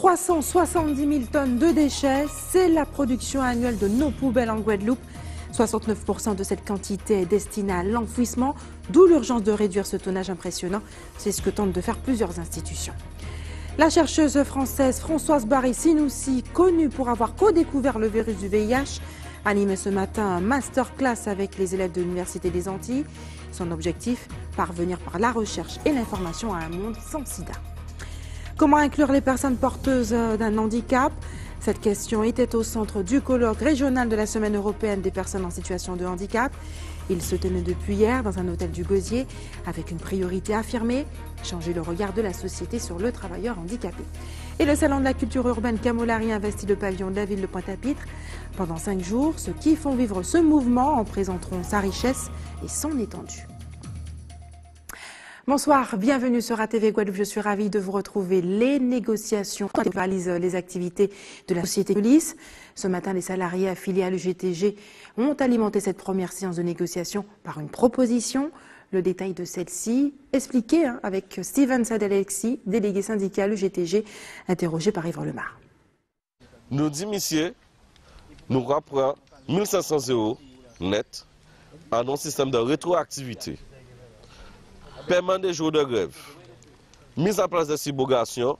370 000 tonnes de déchets, c'est la production annuelle de nos poubelles en Guadeloupe. 69% de cette quantité est destinée à l'enfouissement, d'où l'urgence de réduire ce tonnage impressionnant. C'est ce que tentent de faire plusieurs institutions. La chercheuse française Françoise Barré-Sinoussi, connue pour avoir co-découvert le virus du VIH, animait ce matin un masterclass avec les élèves de l'Université des Antilles. Son objectif, parvenir par la recherche et l'information à un monde sans sida. Comment inclure les personnes porteuses d'un handicap? Cette question était au centre du colloque régional de la Semaine européenne des personnes en situation de handicap. Il se tenait depuis hier dans un hôtel du Gosier avec une priorité affirmée, changer le regard de la société sur le travailleur handicapé. Et le Salon de la culture urbaine Camolari investit le pavillon de la ville de Pointe-à-Pitre. Pendant 5 jours, ceux qui font vivre ce mouvement en présenteront sa richesse et son étendue. Bonsoir, bienvenue sur ATV Guadeloupe. Je suis ravie de vous retrouver. Les négociations réalisent les activités de la société police. Ce matin, les salariés affiliés à l'UGTG ont alimenté cette première séance de négociation par une proposition. Le détail de celle-ci expliqué avec Steven Sadelexi, délégué syndical UGTG, interrogé par Yves Lemar. Nous dit, monsieur, nous reprend 1500 € net à nos systèmes de rétroactivité. Paiement des jours de grève, mise en place des subrogations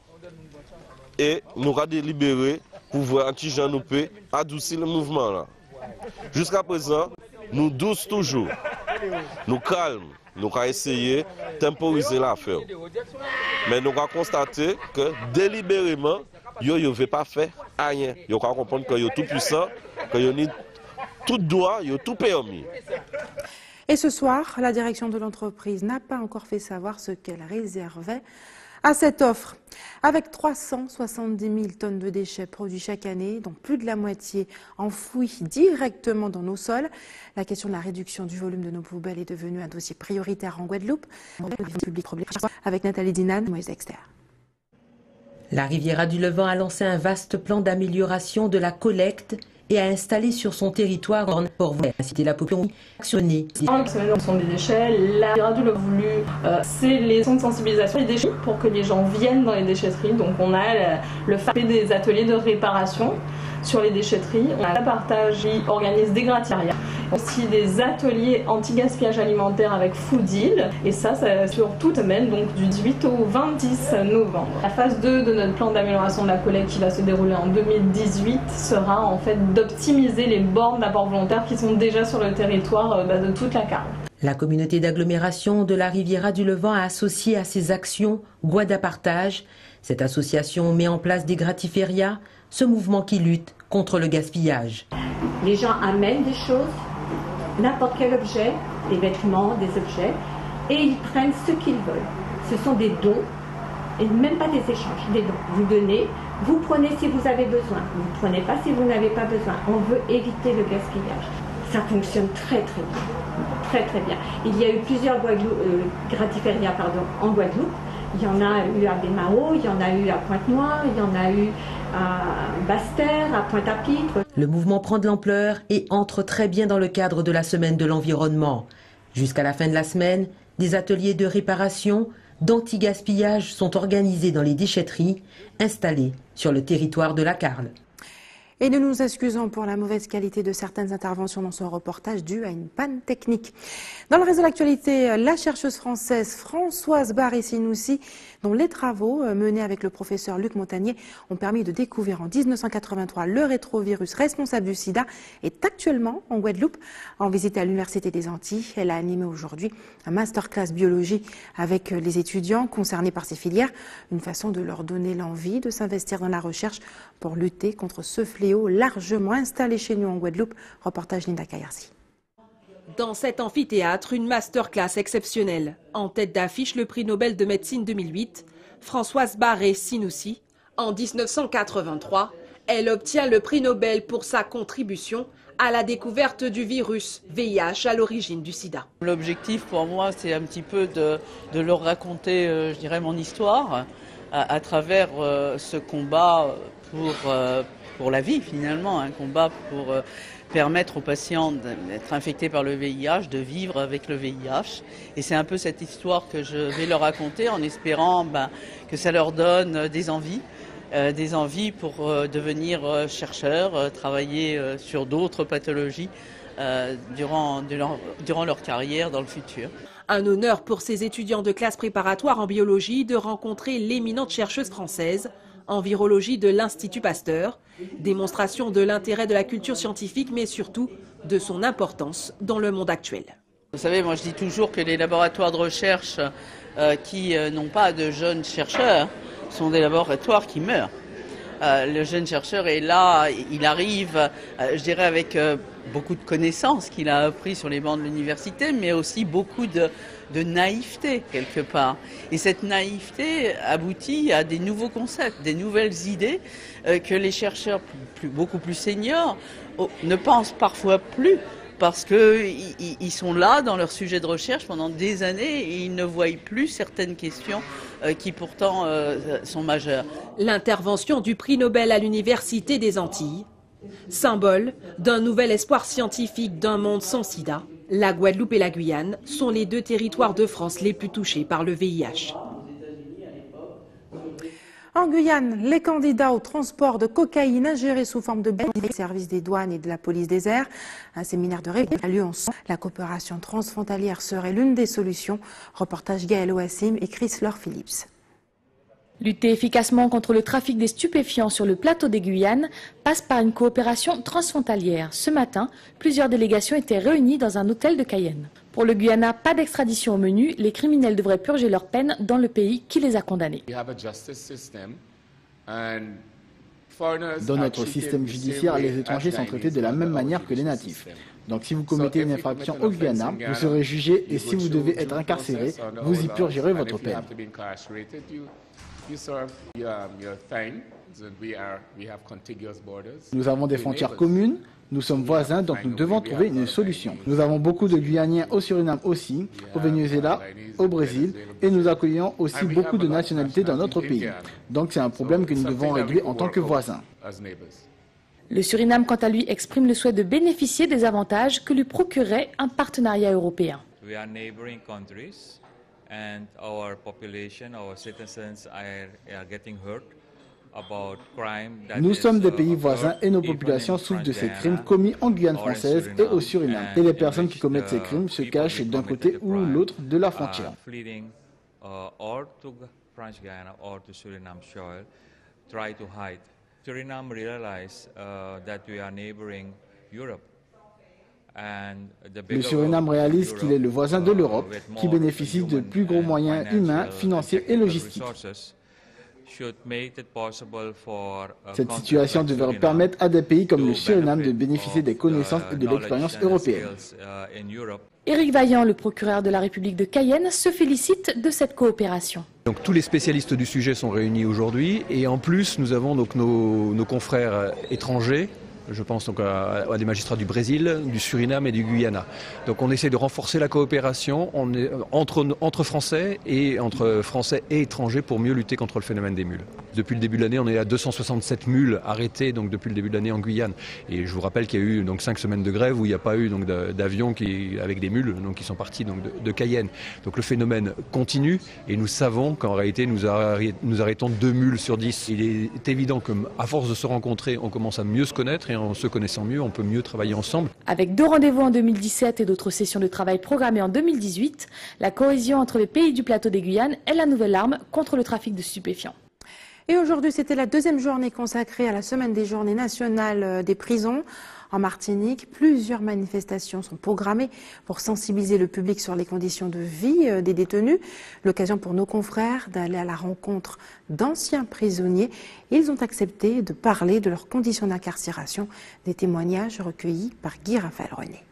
et nous avons délibéré pour voir qui gens nous peut adoucir le mouvement là. Jusqu'à présent, nous douce toujours, nous calme, nous avons essayé de temporiser l'affaire. Mais nous avons constaté que délibérément, ils ne veulent pas faire rien. Ils ont comprendre qu'ils sont tout puissants, qu'ils ont tout droit, ils ont tout permis. Et ce soir, la direction de l'entreprise n'a pas encore fait savoir ce qu'elle réservait à cette offre. Avec 370 000 tonnes de déchets produits chaque année, dont plus de la moitié enfouis directement dans nos sols, la question de la réduction du volume de nos poubelles est devenue un dossier prioritaire en Guadeloupe. Avec Nathalie Dinan, Moïse Dexter. La Riviera du Levant a lancé un vaste plan d'amélioration de la collecte et a installé sur son territoire en Port-Vert, inciter la population à actionner. Ce sont des déchets. La Riviera du Levant voulu, c'est les sons de sensibilisation des déchets pour que les gens viennent dans les déchetteries. Donc on a le fait des ateliers de réparation sur les déchetteries. On a le partage qui organise des gratinariats. Aussi des ateliers anti-gaspillage alimentaire avec Foodil. Et ça sur toute semaine, donc du 18 au 26 novembre. La phase 2 de notre plan d'amélioration de la collecte qui va se dérouler en 2018 sera en fait d'optimiser les bornes d'apport volontaire qui sont déjà sur le territoire de toute la Carle. La communauté d'agglomération de la Riviera du Levant a associé à ses actions Guada Partage. Cette association met en place des gratiférias, ce mouvement qui lutte contre le gaspillage. Les gens amènent des choses, n'importe quel objet, des vêtements, des objets, et ils prennent ce qu'ils veulent. Ce sont des dons, et même pas des échanges, des dons. Vous donnez, vous prenez si vous avez besoin, vous ne prenez pas si vous n'avez pas besoin. On veut éviter le gaspillage. Ça fonctionne très très bien, très très bien. Il y a eu plusieurs gratiférias en Guadeloupe. Il y en a eu à Bémao, il y en a eu à Pointe-Noire, il y en a eu à Basse-Terre, à Pointe-à-Pitre. Le mouvement prend de l'ampleur et entre très bien dans le cadre de la semaine de l'environnement. Jusqu'à la fin de la semaine, des ateliers de réparation, d'anti-gaspillage sont organisés dans les déchetteries installées sur le territoire de la Carle. Et nous nous excusons pour la mauvaise qualité de certaines interventions dans ce reportage dû à une panne technique. Dans le réseau de l'actualité, la chercheuse française Françoise Barré-Sinoussi, dont les travaux menés avec le professeur Luc Montagnier ont permis de découvrir en 1983 le rétrovirus responsable du sida, est actuellement en Guadeloupe en visite à l'Université des Antilles. Elle a animé aujourd'hui un masterclass biologie avec les étudiants concernés par ces filières, une façon de leur donner l'envie de s'investir dans la recherche pour lutter contre ce fléau largement installé chez nous en Guadeloupe. Reportage Linda Kayarsi. Dans cet amphithéâtre, une masterclass exceptionnelle. En tête d'affiche, le prix Nobel de médecine 2008, Françoise Barré-Sinoussi. En 1983, elle obtient le prix Nobel pour sa contribution à la découverte du virus VIH à l'origine du sida. L'objectif pour moi, c'est un petit peu de leur raconter, je dirais, mon histoire à travers ce combat pour la vie finalement, un combat pour permettre aux patients d'être infectés par le VIH, de vivre avec le VIH. Et c'est un peu cette histoire que je vais leur raconter en espérant que ça leur donne des envies des envies pour devenir chercheurs, travailler sur d'autres pathologies durant leur carrière dans le futur. Un honneur pour ces étudiants de classe préparatoire en biologie de rencontrer l'éminente chercheuse française en virologie de l'Institut Pasteur. Démonstration de l'intérêt de la culture scientifique, mais surtout de son importance dans le monde actuel. Vous savez, moi je dis toujours que les laboratoires de recherche qui n'ont pas de jeunes chercheurs sont des laboratoires qui meurent. Le jeune chercheur est là, il arrive, je dirais, avec beaucoup de connaissances qu'il a appris sur les bancs de l'université, mais aussi beaucoup de naïveté quelque part. Et cette naïveté aboutit à des nouveaux concepts, des nouvelles idées que les chercheurs beaucoup plus seniors ne pensent parfois plus, parce qu'ils sont là dans leur sujet de recherche pendant des années et ils ne voient plus certaines questions qui pourtant sont majeures. L'intervention du prix Nobel à l'Université des Antilles, symbole d'un nouvel espoir scientifique d'un monde sans sida. La Guadeloupe et la Guyane sont les deux territoires de France les plus touchés par le VIH. En Guyane, les candidats au transport de cocaïne ingérée sous forme de billets des services des douanes et de la police des airs. Un séminaire de réponse a lieu en son. La coopération transfrontalière serait l'une des solutions. Reportage Gaël Ouassim et Chris Laure-Phillips. Lutter efficacement contre le trafic des stupéfiants sur le plateau des Guyanes passe par une coopération transfrontalière. Ce matin, plusieurs délégations étaient réunies dans un hôtel de Cayenne. Pour le Guyana, pas d'extradition au menu. Les criminels devraient purger leur peine dans le pays qui les a condamnés. Dans notre système judiciaire, les étrangers sont traités de la même manière que les natifs. Donc si vous commettez une infraction au Guyana, vous serez jugé et si vous devez être incarcéré, vous y purgerez votre peine. Nous avons des frontières communes, nous sommes voisins, donc nous devons trouver une solution. Nous avons beaucoup de Guyanais au Suriname aussi, au Venezuela, au Brésil, et nous accueillons aussi beaucoup de nationalités dans notre pays. Donc c'est un problème que nous devons régler en tant que voisins. Le Suriname, quant à lui, exprime le souhait de bénéficier des avantages que lui procurerait un partenariat européen. And our population, our citizens are getting hurt about crime. Nous sommes des pays voisins et nos populations souffrent de ces crimes commis en Guyane française et au Suriname. Et les personnes qui commettent ces crimes se cachent d'un côté ou l'autre de la frontière. Suriname realize that we are neighboring Europe. Le Suriname réalise qu'il est le voisin de l'Europe, qui bénéficie de plus gros moyens humains, financiers et logistiques. Cette situation devrait permettre à des pays comme le Suriname de bénéficier des connaissances et de l'expérience européenne. Éric Vaillant, le procureur de la République de Cayenne, se félicite de cette coopération. Donc tous les spécialistes du sujet sont réunis aujourd'hui et en plus nous avons donc nos confrères étrangers. Je pense donc à des magistrats du Brésil, du Suriname et du Guyana. Donc on essaie de renforcer la coopération entre Français et entre Français et étrangers pour mieux lutter contre le phénomène des mules. Depuis le début de l'année, on est à 267 mules arrêtées donc depuis le début de l'année en Guyane. Et je vous rappelle qu'il y a eu donc 5 semaines de grève où il n'y a pas eu donc d'avions avec des mules donc qui sont partis donc de Cayenne. Donc le phénomène continue et nous savons qu'en réalité nous arrêtons 2 mules sur 10. Il est évident qu'à force de se rencontrer, on commence à mieux se connaître et en se connaissant mieux, on peut mieux travailler ensemble. Avec 2 rendez-vous en 2017 et d'autres sessions de travail programmées en 2018, la cohésion entre les pays du plateau des Guyanes est la nouvelle arme contre le trafic de stupéfiants. Et aujourd'hui, c'était la 2e journée consacrée à la semaine des journées nationales des prisons. En Martinique, plusieurs manifestations sont programmées pour sensibiliser le public sur les conditions de vie des détenus. L'occasion pour nos confrères d'aller à la rencontre d'anciens prisonniers. Ils ont accepté de parler de leurs conditions d'incarcération. Des témoignages recueillis par Guy Raphaël René.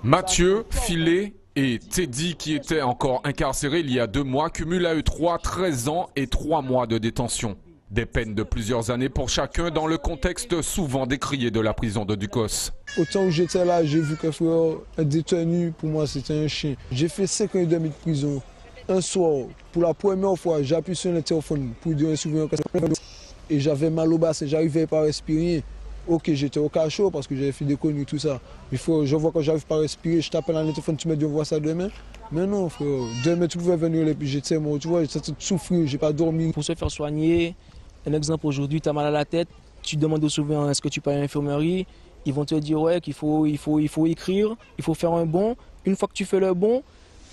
Mathieu, Filet et Teddy, qui étaient encore incarcérés il y a 2 mois, cumulent à eux 3, 13 ans et 3 mois de détention. Des peines de plusieurs années pour chacun dans le contexte souvent décrié de la prison de Ducos. Autant où j'étais là, j'ai vu qu'un détenu, pour moi c'était un chien. J'ai fait 5 ans et demi de prison. Un soir, pour la première fois, j'ai appuyé sur le téléphone pour dire un souvenir et j'avais mal au bassin, j'arrivais pas à respirer. Ok, j'étais au cachot parce que j'avais fait des conneries, tout ça. Je vois que j'arrive pas à respirer, je t'appelle dans le téléphone, tu me dis on voit ça demain. Mais non, frère, demain tu pouvais venir et puis j'étais mort, tu vois, j'étais souffrir, j'ai pas dormi. Pour se faire soigner, Un exemple, aujourd'hui, tu as mal à la tête, tu demandes au surveillant est-ce que tu peux aller à l'infirmerie. Ils vont te dire ouais, qu'il faut écrire, il faut faire un bon. Une fois que tu fais le bon,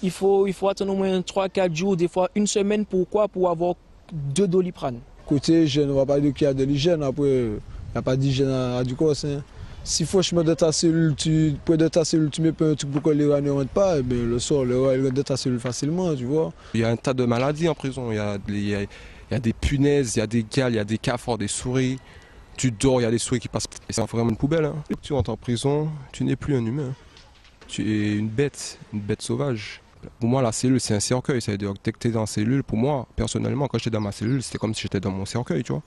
il faut attendre au moins 3-4 jours, des fois une semaine. Pourquoi? Pour avoir 2 Doliprane. Côté hygiène, on va pas dire qu'il y a de l'hygiène. Après, il n'y a pas d'hygiène à du corps. Si franchement de ta cellule, tu mets pas un truc pour que les rats ne rentrent pas, et bien, le soir, les rats rentrent de ta cellule facilement, tu vois. Il y a un tas de maladies en prison. Il y a des punaises, il y a des gales, il y a des cafards, des souris. Tu dors, il y a des souris qui passent. C'est vraiment une poubelle. Hein. Tu rentres en prison, tu n'es plus un humain. Tu es une bête sauvage. Pour moi, la cellule, c'est un cercueil. Ça veut dire que dès que tu es dans la cellule, pour moi, personnellement, quand j'étais dans ma cellule, c'était comme si j'étais dans mon cercueil, tu vois.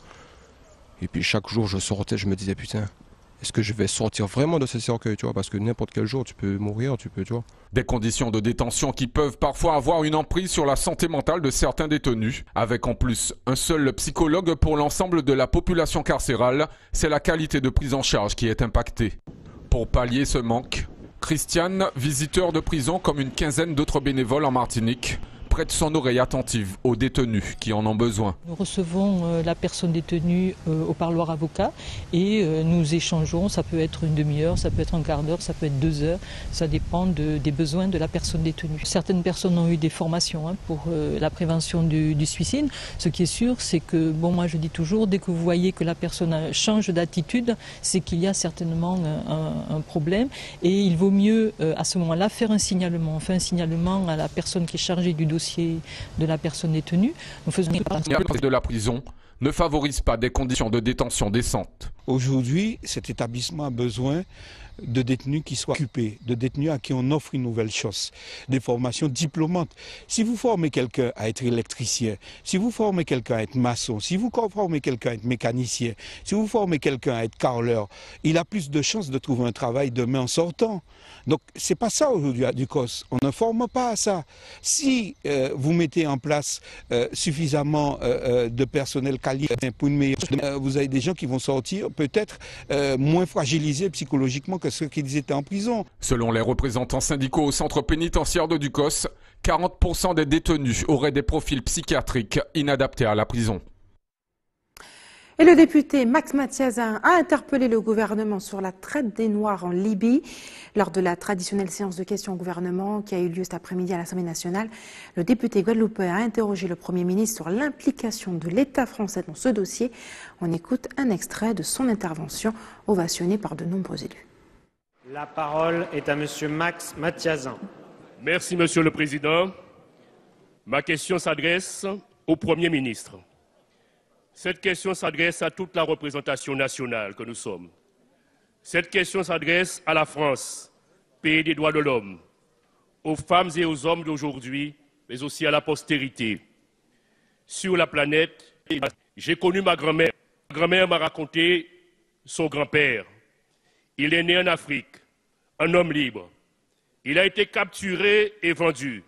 Et puis chaque jour, je sortais, je me disais, putain, est-ce que je vais sortir vraiment de ce cercueil, tu vois? Parce que n'importe quel jour, tu peux mourir, tu vois. Des conditions de détention qui peuvent parfois avoir une emprise sur la santé mentale de certains détenus. Avec en plus un seul psychologue pour l'ensemble de la population carcérale, c'est la qualité de prise en charge qui est impactée. Pour pallier ce manque, Christiane, visiteur de prison comme une quinzaine d'autres bénévoles en Martinique, prête son oreille attentive aux détenus qui en ont besoin. Nous recevons la personne détenue au parloir avocat et nous échangeons, ça peut être une demi-heure, ça peut être un quart d'heure, ça peut être 2 heures, ça dépend des besoins de la personne détenue. Certaines personnes ont eu des formations pour la prévention du suicide. Ce qui est sûr, c'est que, bon, moi je dis toujours, dès que vous voyez que la personne change d'attitude, c'est qu'il y a certainement un problème et il vaut mieux à ce moment-là faire un signalement. On fait un signalement à la personne qui est chargée du dossier de la personne détenue. Nous faisons de la prison ne favorise pas des conditions de détention décentes. Aujourd'hui, cet établissement a besoin de détenus qui soient occupés, de détenus à qui on offre une nouvelle chose, des formations diplômantes. Si vous formez quelqu'un à être électricien, si vous formez quelqu'un à être maçon, si vous formez quelqu'un à être mécanicien, si vous formez quelqu'un à être carreleur, il a plus de chances de trouver un travail demain en sortant. Donc c'est pas ça aujourd'hui à Ducos, on ne forme pas à ça. Si vous mettez en place suffisamment de personnel qualifié pour une meilleure, vous avez des gens qui vont sortir peut-être moins fragilisés psychologiquement que ceux qui étaient en prison. Selon les représentants syndicaux au centre pénitentiaire de Ducos, 40% des détenus auraient des profils psychiatriques inadaptés à la prison. Et le député Max Mathiazin a interpellé le gouvernement sur la traite des Noirs en Libye. Lors de la traditionnelle séance de questions au gouvernement qui a eu lieu cet après-midi à l'Assemblée nationale, le député guadeloupéen a interrogé le Premier ministre sur l'implication de l'État français dans ce dossier. On écoute un extrait de son intervention ovationnée par de nombreux élus. La parole est à Monsieur Max Mathiazin. Merci Monsieur le Président. Ma question s'adresse au Premier ministre. Cette question s'adresse à toute la représentation nationale que nous sommes. Cette question s'adresse à la France, pays des droits de l'homme, aux femmes et aux hommes d'aujourd'hui, mais aussi à la postérité. Sur la planète, j'ai connu ma grand-mère. Ma grand-mère m'a raconté son grand-père. Il est né en Afrique, un homme libre. Il a été capturé et vendu.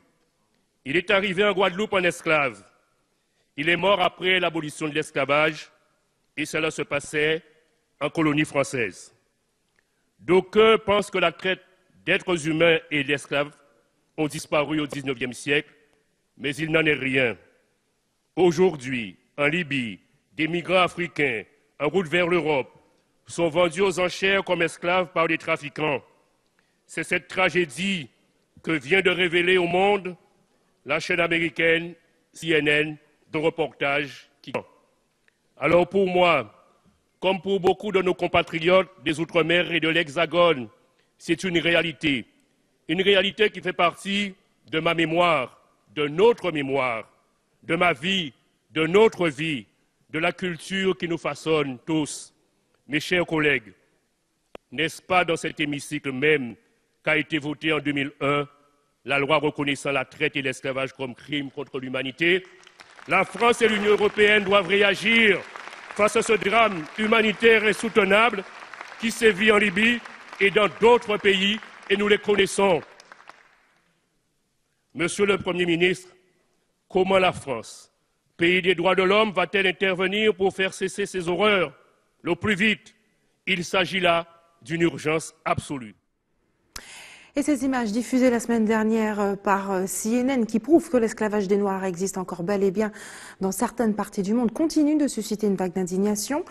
Il est arrivé en Guadeloupe en esclave. Il est mort après l'abolition de l'esclavage et cela se passait en colonie française. D'aucuns pensent que la traite d'êtres humains et d'esclaves ont disparu au XIXe siècle, mais il n'en est rien. Aujourd'hui, en Libye, des migrants africains en route vers l'Europe sont vendus aux enchères comme esclaves par des trafiquants. C'est cette tragédie que vient de révéler au monde la chaîne américaine CNN de reportage qui... Alors pour moi, comme pour beaucoup de nos compatriotes des Outre-mer et de l'Hexagone, c'est une réalité qui fait partie de ma mémoire, de notre mémoire, de ma vie, de notre vie, de la culture qui nous façonne tous. Mes chers collègues, n'est-ce pas dans cet hémicycle même qu'a été votée en 2001 la loi reconnaissant la traite et l'esclavage comme crime contre l'humanité? La France et l'Union européenne doivent réagir face à ce drame humanitaire insoutenable qui sévit en Libye et dans d'autres pays, et nous les connaissons. Monsieur le Premier ministre, comment la France, pays des droits de l'homme, va-t-elle intervenir pour faire cesser ces horreurs le plus vite? Il s'agit là d'une urgence absolue. Et ces images diffusées la semaine dernière par CNN qui prouvent que l'esclavage des Noirs existe encore bel et bien dans certaines parties du monde continuent de susciter une vague d'indignation.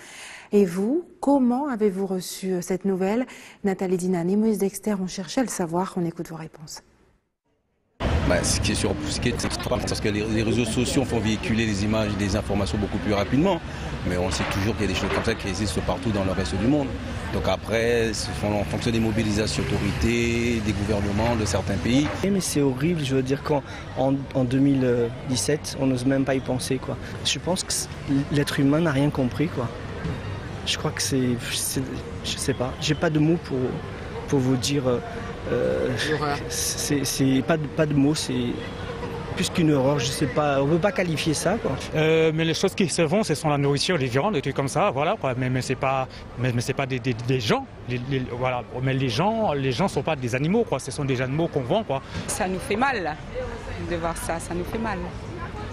Et vous, comment avez-vous reçu cette nouvelle? Nathalie Dinan et Moïse Dexter ont cherché à le savoir. On écoute vos réponses. Ce qui est parce que les réseaux sociaux font véhiculer les images et des informations beaucoup plus rapidement. Mais on sait toujours qu'il y a des choses comme ça qui existent partout dans le reste du monde. Donc après, en fonction des mobilisations d'autorités, des gouvernements de certains pays. Mais c'est horrible, je veux dire qu'en 2017, on n'ose même pas y penser, quoi. Je pense que l'être humain n'a rien compris, quoi. Je crois que je sais pas, j'ai pas de mots pour vous dire. C'est pas de mots, c'est plus qu'une horreur, je sais pas, on peut pas qualifier ça, quoi. Mais les choses qui se font, ce sont la nourriture, les viandes, des trucs comme ça, voilà, quoi. Mais c'est pas des gens, voilà. Mais les gens sont pas des animaux, quoi. Ce sont des animaux qu'on vend, quoi. Ça nous fait mal de voir ça nous fait mal.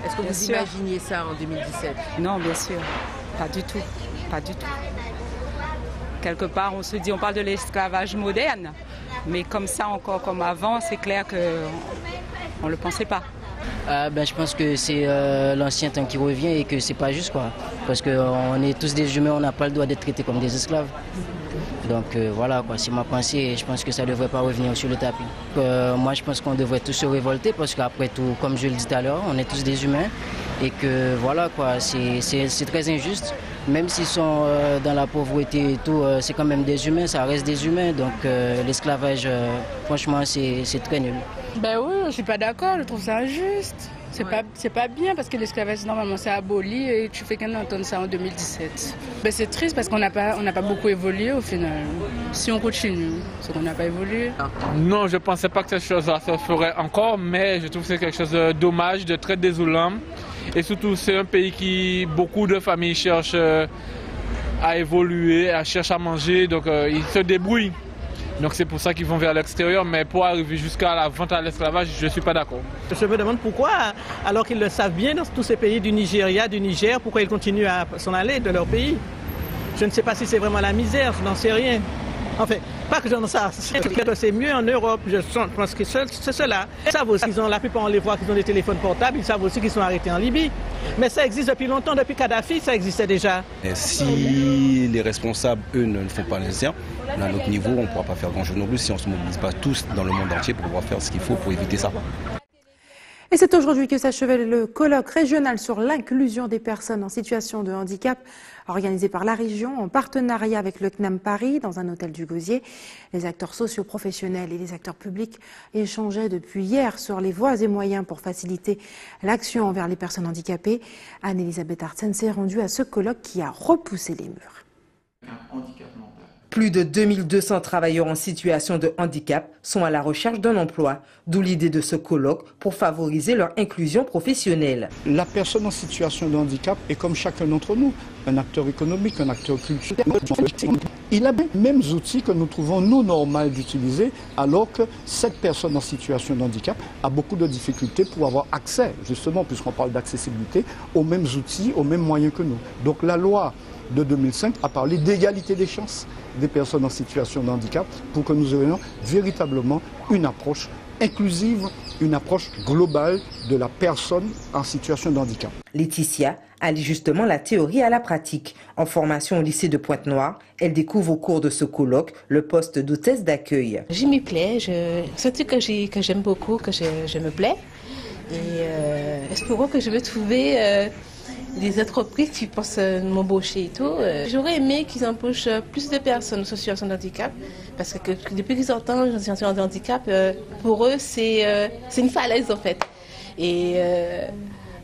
Est-ce que vous imaginiez ça en 2017? Non, bien sûr, pas du tout, pas du tout. Quelque part, on se dit, on parle de l'esclavage moderne, mais comme ça, encore comme avant, c'est clair qu'on ne le pensait pas. Je pense que c'est l'ancien temps qui revient et que c'est pas juste, quoi. Parce qu'on est tous des humains, on n'a pas le droit d'être traités comme des esclaves. Donc voilà, quoi, c'est ma pensée et je pense que ça ne devrait pas revenir sur le tapis. Moi, je pense qu'on devrait tous se révolter parce qu'après tout, comme je le dis tout à l'heure, on est tous des humains et que voilà, quoi, c'est très injuste. Même s'ils sont dans la pauvreté et tout, c'est quand même des humains, ça reste des humains. Donc l'esclavage, franchement, c'est très nul. Ben oui, je suis pas d'accord, je trouve ça injuste. C'est pas bien parce que l'esclavage, normalement, c'est aboli et tu fais qu'un entendre ça en 2017. Ben, c'est triste parce qu'on n'a pas beaucoup évolué au final. Si on continue, c'est qu'on n'a pas évolué. Non, je ne pensais pas que cette chose-là se ferait encore, mais je trouve que c'est quelque chose de dommage, de très désolant. Et surtout, c'est un pays qui, beaucoup de familles cherchent à évoluer, cherchent à manger, donc ils se débrouillent. Donc c'est pour ça qu'ils vont vers l'extérieur, mais pour arriver jusqu'à la vente à l'esclavage, je ne suis pas d'accord. Je me demande pourquoi, alors qu'ils le savent bien dans tous ces pays du Nigeria, du Niger, pourquoi ils continuent à s'en aller de leur pays. Je ne sais pas si c'est vraiment la misère, je n'en sais rien. Enfin, pas que j'en sais, c'est mieux en Europe, je pense que c'est cela. Ils savent aussi la plupart on les voit qu'ils ont des téléphones portables, ils savent aussi qu'ils sont arrêtés en Libye. Mais ça existe depuis longtemps, depuis Kadhafi, ça existait déjà. Et si les responsables, eux, ne le font pas nécessaire, à notre niveau, on ne pourra pas faire grand-chose non plus si on ne se mobilise pas tous dans le monde entier pour pouvoir faire ce qu'il faut pour éviter ça. Et c'est aujourd'hui que s'achevait le colloque régional sur l'inclusion des personnes en situation de handicap, organisé par la région en partenariat avec le CNAM Paris dans un hôtel du Gosier. Les acteurs socio-professionnels et les acteurs publics échangeaient depuis hier sur les voies et moyens pour faciliter l'action envers les personnes handicapées. Anne-Elisabeth Artsen s'est rendue à ce colloque qui a repoussé les murs. Plus de 2200 travailleurs en situation de handicap sont à la recherche d'un emploi, d'où l'idée de ce colloque pour favoriser leur inclusion professionnelle. La personne en situation de handicap est comme chacun d'entre nous, un acteur économique, un acteur culturel. Il a les mêmes outils que nous trouvons nous normal d'utiliser, alors que cette personne en situation de handicap a beaucoup de difficultés pour avoir accès, justement, puisqu'on parle d'accessibilité, aux mêmes outils, aux mêmes moyens que nous. Donc la loi de 2005 a parlé d'égalité des chances des personnes en situation de handicap pour que nous ayons véritablement une approche inclusive, une approche globale de la personne en situation de handicap. Laetitia allie justement la théorie à la pratique. En formation au lycée de Pointe-Noire, elle découvre au cours de ce colloque le poste d'hôtesse d'accueil. Je m'y plais, c'est un truc que j'aime beaucoup, que je me plais. Et espérons que je vais trouver des entreprises qui pensent m'embaucher et tout. J'aurais aimé qu'ils embauchent plus de personnes en situation de handicap, parce que depuis qu'ils entendent en situation de handicap, pour eux c'est une falaise en fait. Et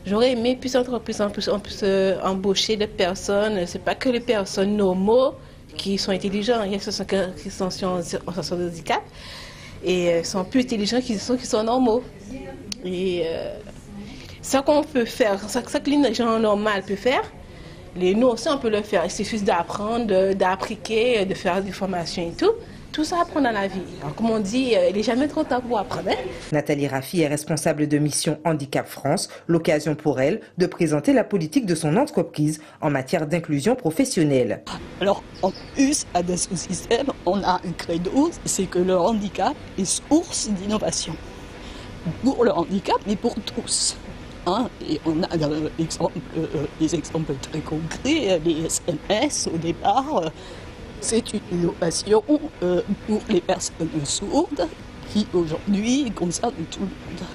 j'aurais aimé plus d'entreprises embaucher des personnes, c'est pas que les personnes normaux qui sont intelligents, il y a ceux qui sont en situation de handicap et sont plus intelligents qui sont normaux. Et ça qu'on peut faire, ça que les gens normaux peuvent faire, nous aussi on peut le faire. Il suffit d'apprendre, d'appliquer, de faire des formations et tout. tout ça apprend dans la vie. Alors, comme on dit, il n'est jamais trop tard pour apprendre. Hein? Nathalie Raffi est responsable de mission Handicap France, l'occasion pour elle de présenter la politique de son entreprise en matière d'inclusion professionnelle. Alors, en plus, à Dassault Systèmes, on a un credo, c'est que le handicap est source d'innovation. Pour le handicap, mais pour tous. Hein, et on a des exemples très concrets, les SMS au départ. C'est une innovation pour les personnes sourdes qui aujourd'hui concerne tout le monde.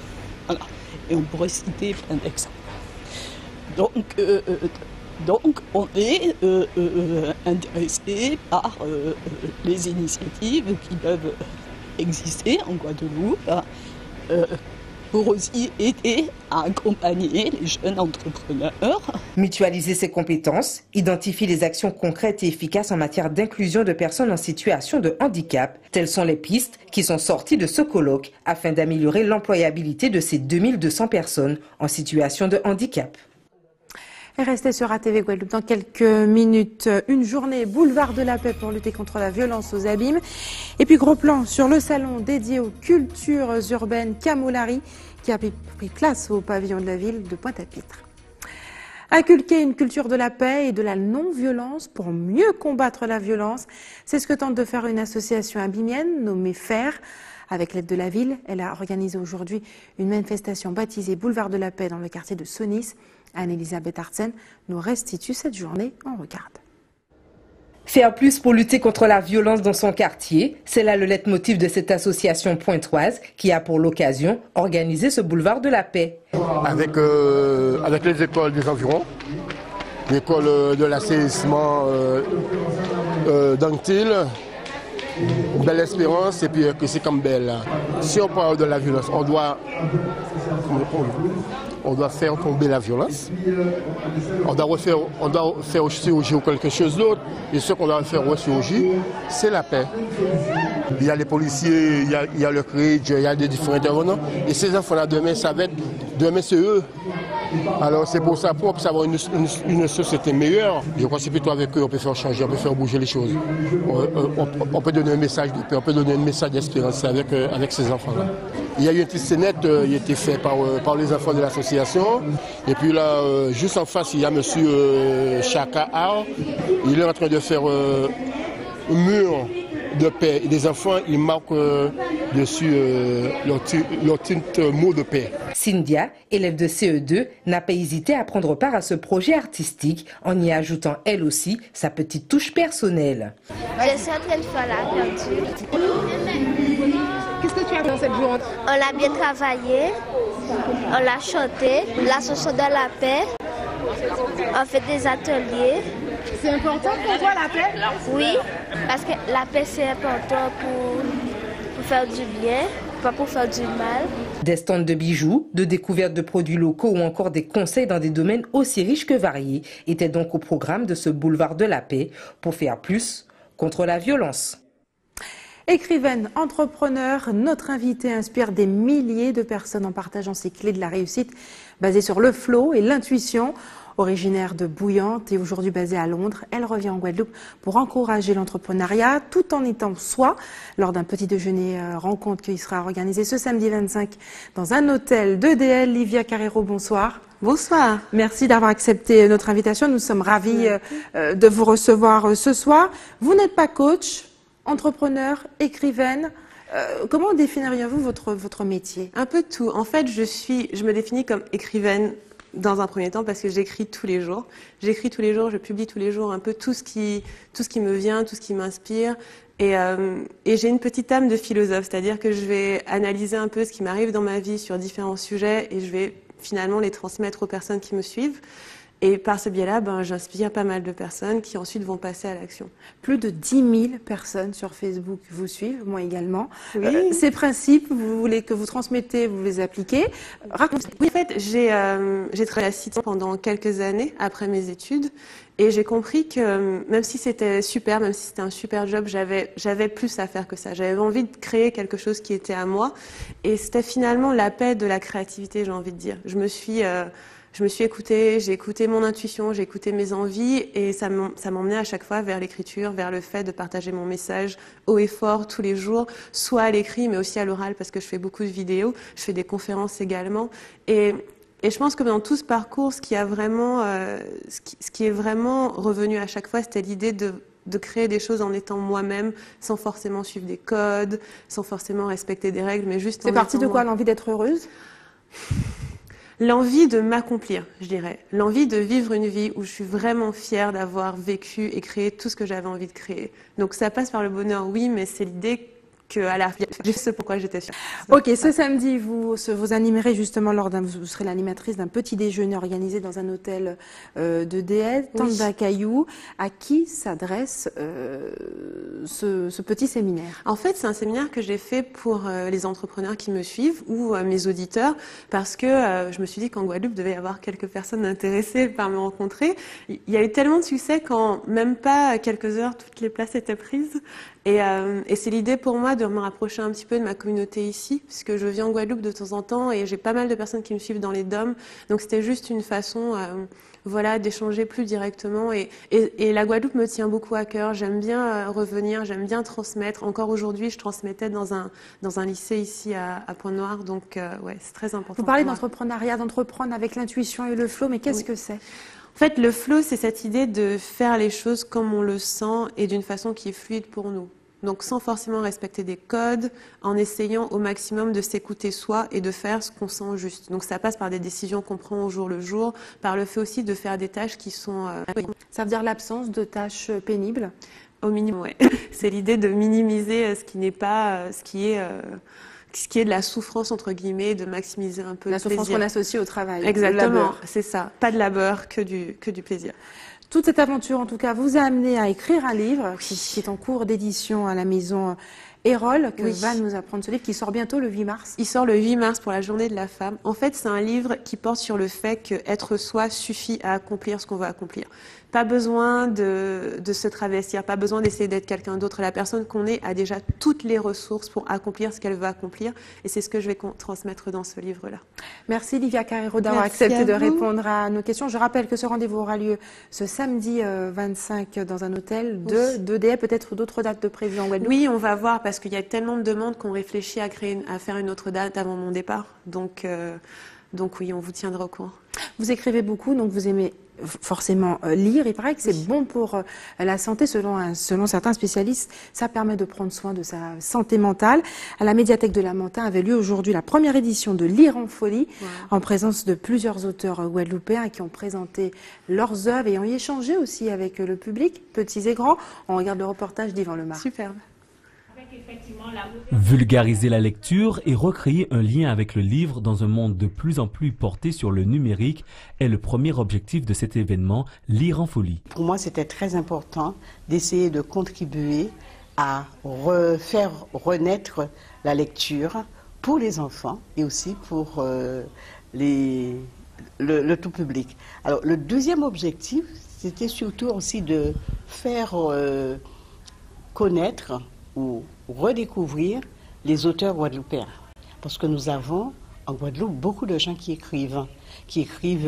Voilà. Et on pourrait citer plein d'exemples. Donc on est intéressé par les initiatives qui peuvent exister en Guadeloupe pour aussi aider à accompagner les jeunes entrepreneurs. Mutualiser ses compétences, identifier les actions concrètes et efficaces en matière d'inclusion de personnes en situation de handicap. Telles sont les pistes qui sont sorties de ce colloque afin d'améliorer l'employabilité de ces 2200 personnes en situation de handicap. Et restez sur ATV Guadeloupe dans quelques minutes. Une journée boulevard de la paix pour lutter contre la violence aux abîmes. Et puis gros plan sur le salon dédié aux cultures urbaines Camolari qui a pris place au pavillon de la ville de Pointe-à-Pitre. Inculquer une culture de la paix et de la non-violence pour mieux combattre la violence, c'est ce que tente de faire une association abimienne nommée FAIR. Avec l'aide de la ville, elle a organisé aujourd'hui une manifestation baptisée Boulevard de la Paix dans le quartier de Sonis. Anne-Elisabeth Artsen nous restitue cette journée en regarde. Faire plus pour lutter contre la violence dans son quartier, c'est là le leitmotiv de cette association pointoise qui a pour l'occasion organisé ce boulevard de la paix. Avec les écoles des environs, l'école de l'assainissement d'Anctil, Belle Espérance et puis c'est comme Belle. Si on parle de la violence, on doit faire tomber la violence. On doit faire aussi au J quelque chose d'autre. Et ce qu'on doit faire aussi au J, c'est la paix. Il y a les policiers, il y a le CRIJ, il y a des différents intervenants. Et ces enfants-là, demain, c'est eux. Alors c'est pour ça, pour avoir une société meilleure, je crois que c'est plutôt avec eux on peut faire changer, on peut faire bouger les choses. On peut donner un message de paix, on peut donner un message d'espérance avec ces enfants-là. Il y a eu une petite scénette qui a été faite par les enfants de l'association. Et puis là, juste en face, il y a M. Chaka Ar. Il est en train de faire un mur de paix. Et les enfants, ils marquent dessus leur petit mot de paix. Cynthia, élève de CE2, n'a pas hésité à prendre part à ce projet artistique en y ajoutant elle aussi sa petite touche personnelle. Je suis en train de faire la peinture. Qu'est-ce que tu as fait dans cette journée? On l'a bien travaillé, on l'a chanté, la chanson de la paix, on fait des ateliers. C'est important pour toi la paix? Oui, parce que la paix c'est important pour faire du bien, pas pour faire du mal. Des stands de bijoux, de découvertes de produits locaux ou encore des conseils dans des domaines aussi riches que variés étaient donc au programme de ce boulevard de la paix pour faire plus contre la violence. Écrivaine, entrepreneur, notre invitée inspire des milliers de personnes en partageant ses clés de la réussite basées sur le flow et l'intuition. Originaire de Bouillante et aujourd'hui basée à Londres, elle revient en Guadeloupe pour encourager l'entrepreneuriat tout en étant soi lors d'un petit déjeuner rencontre qui sera organisé ce samedi 25 dans un hôtel d'EDL. Livia Carrero, bonsoir. Bonsoir. Merci d'avoir accepté notre invitation. Nous sommes ravis de vous recevoir ce soir. Vous n'êtes pas coach, entrepreneur, écrivaine. Comment définiriez-vous votre métier? Un peu tout. En fait, je me définis comme écrivaine dans un premier temps parce que j'écris tous les jours. J'écris tous les jours, je publie tous les jours un peu tout ce qui me vient, tout ce qui m'inspire. Et j'ai une petite âme de philosophe, c'est-à-dire que je vais analyser un peu ce qui m'arrive dans ma vie sur différents sujets et je vais finalement les transmettre aux personnes qui me suivent. Et par ce biais-là, j'inspire pas mal de personnes qui ensuite vont passer à l'action. Plus de 10 000 personnes sur Facebook vous suivent, moi également. Oui. Ces principes, vous voulez que vous transmettez, vous les appliquez. Racontez. Oui, en fait, j'ai travaillé à la Cité pendant quelques années après mes études. Et j'ai compris que même si c'était super, même si c'était un super job, j'avais plus à faire que ça. J'avais envie de créer quelque chose qui était à moi. Et c'était finalement la paix de la créativité, j'ai envie de dire. Je me suis Je me suis écoutée, j'ai écouté mon intuition, j'ai écouté mes envies et ça m'emmenait à chaque fois vers l'écriture, vers le fait de partager mon message haut et fort tous les jours, soit à l'écrit mais aussi à l'oral parce que je fais beaucoup de vidéos, je fais des conférences également et je pense que dans tout ce parcours, ce qui est vraiment revenu à chaque fois, c'était l'idée de créer des choses en étant moi-même, sans forcément suivre des codes, sans forcément respecter des règles, mais juste en étant moi. C'est parti de quoi, l'envie d'être heureuse ? L'envie de m'accomplir, je dirais. L'envie de vivre une vie où je suis vraiment fière d'avoir vécu et créé tout ce que j'avais envie de créer. Donc ça passe par le bonheur, oui, mais c'est l'idée qu'à la fin, je sais pourquoi j'étais sûre. Ok, ce samedi, vous animerez justement vous serez l'animatrice d'un petit déjeuner organisé dans un hôtel de DL, Tanda Caillou. À qui s'adresse ce petit séminaire? En fait, c'est un séminaire que j'ai fait pour les entrepreneurs qui me suivent ou mes auditeurs, parce que je me suis dit qu'en Guadeloupe, il devait y avoir quelques personnes intéressées par me rencontrer. Il y a eu tellement de succès qu'en même pas quelques heures, toutes les places étaient prises. Et c'est l'idée pour moi de me rapprocher un petit peu de ma communauté ici, puisque je viens en Guadeloupe de temps en temps et j'ai pas mal de personnes qui me suivent dans les DOM. Donc c'était juste une façon d'échanger plus directement. Et la Guadeloupe me tient beaucoup à cœur. J'aime bien revenir, j'aime bien transmettre. Encore aujourd'hui, je transmettais dans un lycée ici à Pointe-Noire. Donc c'est très important. Vous parlez d'entrepreneuriat, d'entreprendre avec l'intuition et le flow, mais qu'est-ce que c'est ? En fait, le flow, c'est cette idée de faire les choses comme on le sent et d'une façon qui est fluide pour nous. Donc sans forcément respecter des codes, en essayant au maximum de s'écouter soi et de faire ce qu'on sent juste. Donc ça passe par des décisions qu'on prend au jour le jour, par le fait aussi de faire des tâches qui sont... Ça veut dire l'absence de tâches pénibles ? Au minimum, oui. C'est l'idée de minimiser ce qui n'est pas... ce qui est de la souffrance, entre guillemets, de maximiser un peu la le plaisir. La souffrance qu'on associe au travail. Exactement, c'est ça. Pas de labeur, que du plaisir. Toute cette aventure, en tout cas, vous a amené à écrire un livre qui est en cours d'édition à la maison Erol, que va nous apprendre ce livre, qui sort bientôt le 8 mars. Il sort le 8 mars pour la journée de la femme. En fait, c'est un livre qui porte sur le fait qu'être soi suffit à accomplir ce qu'on veut accomplir. Pas besoin de se travestir, pas besoin d'essayer d'être quelqu'un d'autre. La personne qu'on est a déjà toutes les ressources pour accomplir ce qu'elle veut accomplir. Et c'est ce que je vais transmettre dans ce livre-là. Merci Livia Carrero d'avoir accepté de répondre à nos questions. Je rappelle que ce rendez-vous aura lieu ce samedi 25 dans un hôtel de DL, peut-être d'autres dates de prévues en Guadeloupe. Oui, on va voir parce qu'il y a tellement de demandes qu'on réfléchit à faire une autre date avant mon départ. Donc oui, on vous tiendra au courant. Vous écrivez beaucoup, donc vous aimez forcément lire. Il paraît que c'est bon pour la santé, selon certains spécialistes. Ça permet de prendre soin de sa santé mentale. À la médiathèque de Lamentin avait lieu aujourd'hui la première édition de Lire en folie, en présence de plusieurs auteurs guadeloupéens qui ont présenté leurs œuvres et ont échangé aussi avec le public, petits et grands. On regarde le reportage d'Yvan Lemar. Superbe. Vulgariser la lecture et recréer un lien avec le livre dans un monde de plus en plus porté sur le numérique est le premier objectif de cet événement Lire en folie. Pour moi, c'était très important d'essayer de contribuer à faire renaître la lecture pour les enfants et aussi pour le tout public. Alors, le deuxième objectif, c'était surtout aussi de faire connaître ou redécouvrir les auteurs guadeloupéens. Parce que nous avons en Guadeloupe beaucoup de gens qui écrivent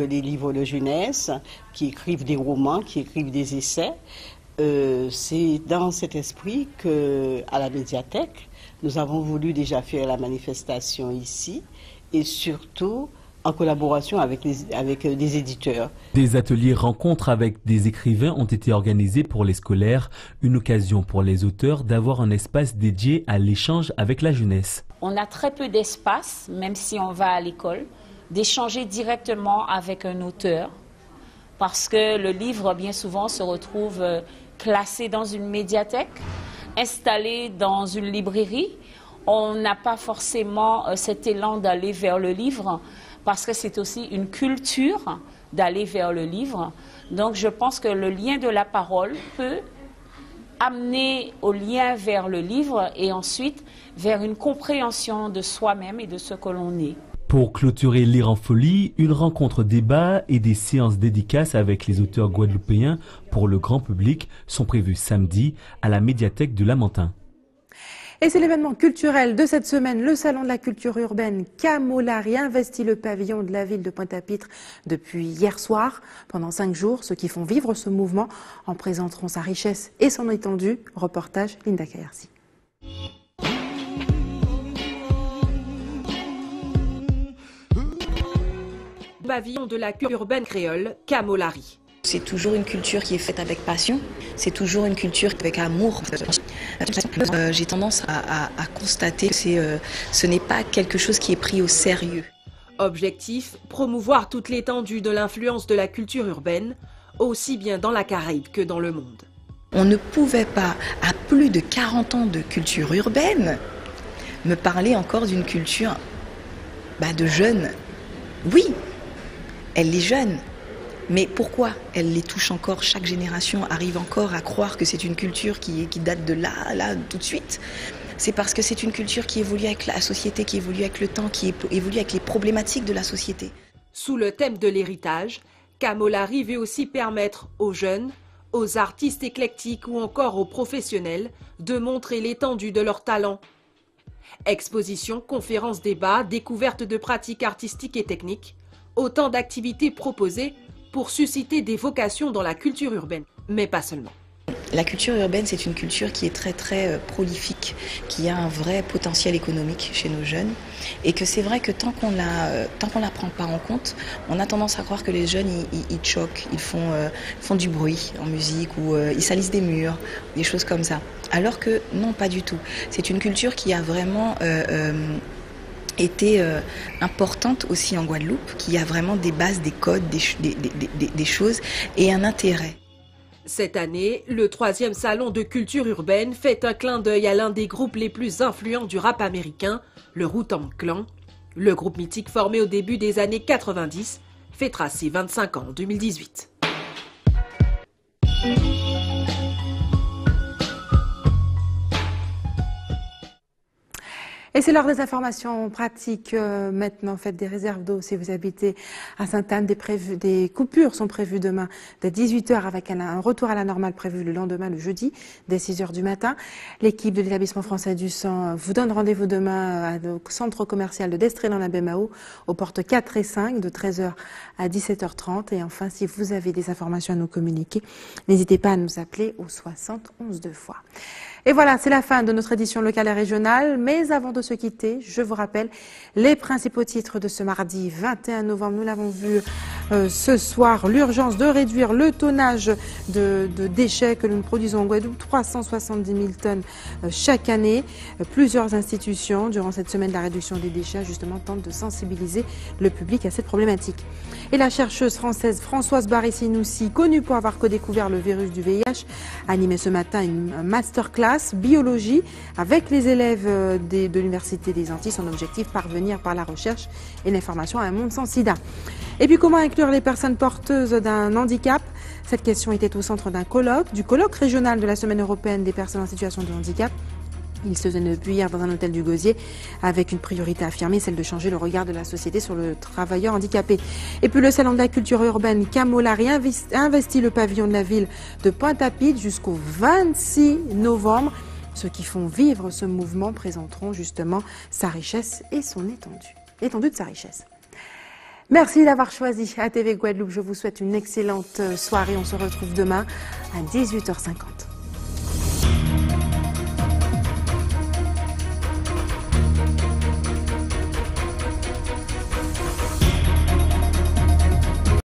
des livres de jeunesse, qui écrivent des romans, qui écrivent des essais. C'est dans cet esprit qu'à la médiathèque, nous avons voulu déjà faire la manifestation ici et surtout en collaboration avec des éditeurs. Des ateliers rencontres avec des écrivains ont été organisés pour les scolaires, une occasion pour les auteurs d'avoir un espace dédié à l'échange avec la jeunesse. On a très peu d'espace, même si on va à l'école, d'échanger directement avec un auteur, parce que le livre, bien souvent, se retrouve classé dans une médiathèque, installé dans une librairie. On n'a pas forcément cet élan d'aller vers le livre, parce que c'est aussi une culture d'aller vers le livre. Donc je pense que le lien de la parole peut amener au lien vers le livre et ensuite vers une compréhension de soi-même et de ce que l'on est. Pour clôturer Lire en folie, une rencontre débat et des séances dédicaces avec les auteurs guadeloupéens pour le grand public sont prévues samedi à la médiathèque de Lamentin. Et c'est l'événement culturel de cette semaine, le Salon de la culture urbaine Camolari investit le pavillon de la ville de Pointe-à-Pitre depuis hier soir. Pendant 5 jours, ceux qui font vivre ce mouvement en présenteront sa richesse et son étendue. Reportage Linda Kayersi. Pavillon de la culture urbaine créole Camolari. C'est toujours une culture qui est faite avec passion, c'est toujours une culture avec amour. J'ai tendance à constater que ce n'est pas quelque chose qui est pris au sérieux. Objectif, promouvoir toute l'étendue de l'influence de la culture urbaine, aussi bien dans la Caraïbe que dans le monde. On ne pouvait pas, à plus de 40 ans de culture urbaine, me parler encore d'une culture de jeunes. Oui, elle est jeune. Mais pourquoi elle les touche encore? Chaque génération arrive encore à croire que c'est une culture qui date de là, tout de suite. C'est parce que c'est une culture qui évolue avec la société, qui évolue avec le temps, qui évolue avec les problématiques de la société. Sous le thème de l'héritage, Camolari veut aussi permettre aux jeunes, aux artistes éclectiques ou encore aux professionnels de montrer l'étendue de leurs talents. Expositions, conférences, débats, découvertes de pratiques artistiques et techniques, autant d'activités proposées pour susciter des vocations dans la culture urbaine, mais pas seulement. La culture urbaine, c'est une culture qui est très prolifique, qui a un vrai potentiel économique chez nos jeunes, et que c'est vrai que tant qu'on la prend pas en compte, on a tendance à croire que les jeunes ils choquent, ils font du bruit en musique ou ils salissent des murs, des choses comme ça. Alors que non, pas du tout. C'est une culture qui a vraiment été importante aussi en Guadeloupe, qui a vraiment des bases, des codes, des choses et un intérêt. Cette année, le 3e salon de culture urbaine fait un clin d'œil à l'un des groupes les plus influents du rap américain, le Wu-Tang Clan. Le groupe mythique formé au début des années 90 fêtera ses 25 ans en 2018. Et c'est l'heure des informations pratiques. Maintenant, faites des réserves d'eau si vous habitez à Sainte-Anne. Des coupures sont prévues demain dès 18h avec un retour à la normale prévu le lendemain, le jeudi, dès 6h du matin. L'équipe de l'établissement français du sang vous donne rendez-vous demain au centre commercial de Destré-dans-la-Baie-Mao, aux portes 4 et 5, de 13h à 17h30. Et enfin, si vous avez des informations à nous communiquer, n'hésitez pas à nous appeler au 71 2 fois. Et voilà, c'est la fin de notre édition locale et régionale. Mais avant de se quitter, je vous rappelle les principaux titres de ce mardi 21 novembre. Nous l'avons vu ce soir, l'urgence de réduire le tonnage de déchets que nous produisons en Guadeloupe, 370 000 tonnes chaque année. Plusieurs institutions, durant cette semaine de la réduction des déchets, justement, tentent de sensibiliser le public à cette problématique. Et la chercheuse française Françoise Barré-Sinoussi, connue pour avoir co-découvert le virus du VIH, a animé ce matin une masterclass biologie avec les élèves de l'Université des Antilles. Son objectif, parvenir par la recherche et l'information à un monde sans sida. Et puis comment inclure les personnes porteuses d'un handicap? Cette question était au centre du colloque régional de la Semaine européenne des personnes en situation de handicap. Il se tenait depuis hier dans un hôtel du Gosier avec une priorité affirmée, celle de changer le regard de la société sur le travailleur handicapé. Et puis le salon de la culture urbaine Camolari investit le pavillon de la ville de Pointe-à-Pitre jusqu'au 26 novembre. Ceux qui font vivre ce mouvement présenteront justement sa richesse et son étendue de sa richesse. Merci d'avoir choisi ATV Guadeloupe. Je vous souhaite une excellente soirée. On se retrouve demain à 18h50.